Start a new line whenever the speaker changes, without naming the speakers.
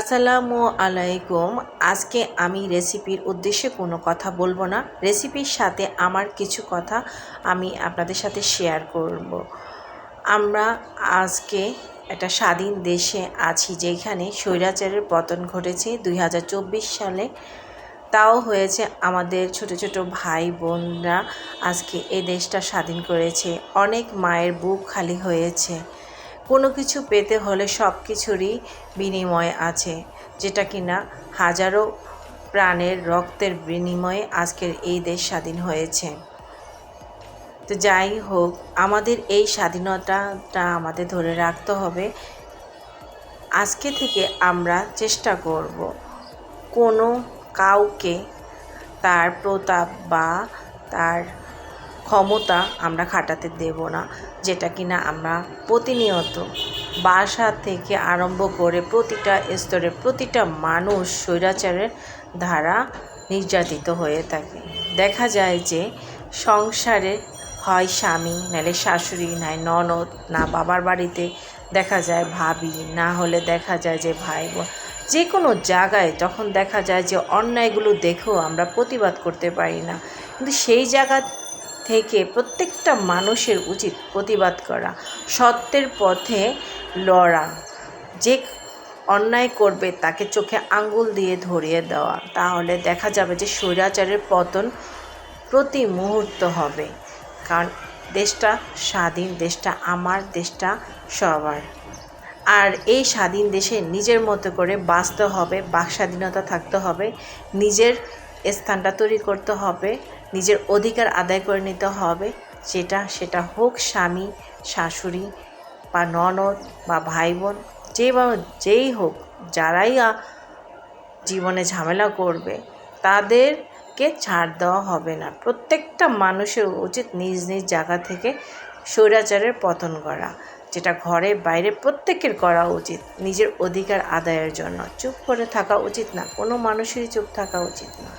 আসসালামু আলাইকুম। আজকে আমি রেসিপির উদ্দেশ্যে কোনো কথা বলবো না। রেসিপির সাথে আমার কিছু কথা আমি আপনাদের সাথে শেয়ার করব। আমরা আজকে একটা স্বাধীন দেশে আছি যেখানে স্বৈরাচারের পতন ঘটেছে 2024 সালে। তাও হয়েছে আমাদের ছোট ছোট ভাই বোনরা আজকে এই দেশটা স্বাধীন করেছে। অনেক মায়ের বুক খালি হয়েছে। কোনো কিছু পেতে হলে সব কিছুরই বিনিময় আছে, যেটা কিনা হাজারো প্রাণের রক্তের বিনিময়ে আজকের এই দেশ স্বাধীন হয়েছে। তো যাই হোক, আমাদের এই স্বাধীনতাটা আমাদের ধরে রাখতে হবে। আজকে থেকে আমরা চেষ্টা করব কোনো কাউকে তার প্রতাপ বা তার ক্ষমতা আমরা খাটাতে দেব না, যেটা কিনা আমরা প্রতিনিয়ত বাসা থেকে আরম্ভ করে প্রতিটা স্তরে প্রতিটা মানুষ স্বৈরাচারের দ্বারা নির্যাতিত হয়ে থাকে। দেখা যায় যে সংসারে হয় স্বামী, নাহলে শাশুড়ি, নয় ননদ, না বাবার বাড়িতে দেখা যায় ভাবি, না হলে দেখা যায় যে ভাই বোন, যে কোনো জায়গায় যখন দেখা যায় যে অন্যায়গুলো দেখেও আমরা প্রতিবাদ করতে পারি না, কিন্তু সেই জায়গা থেকে প্রত্যেকটা মানুষের উচিত প্রতিবাদ করা, সত্যের পথে লড়া। যে অন্যায় করবে তাকে চোখে আঙ্গুল দিয়ে ধরিয়ে দেওয়া, তাহলে দেখা যাবে যে স্বৈরাচারের পতন প্রতি মুহূর্ত হবে। কারণ দেশটা স্বাধীন, দেশটা আমার, দেশটা সবার। আর এই স্বাধীন দেশে নিজের মতো করে বাঁচতে হবে, বাক স্বাধীনতা থাকতে হবে, নিজের স্থানটা তৈরি করতে হবে, নিজের অধিকার আদায় করে নিতে হবে। সেটা হোক স্বামী, শাশুড়ি বা ননদ বা ভাই বোন, যেই হোক, যারাই জীবনে ঝামেলা করবে তাদেরকে ছাড় দেওয়া হবে না। প্রত্যেকটা মানুষের উচিত নিজ নিজ জায়গা থেকে স্বৈরাচারের পতন করা, যেটা ঘরে বাইরে প্রত্যেকের করা উচিত নিজের অধিকার আদায়ের জন্য। চুপ করে থাকা উচিত না, কোনো মানুষেরই চুপ থাকা উচিত না।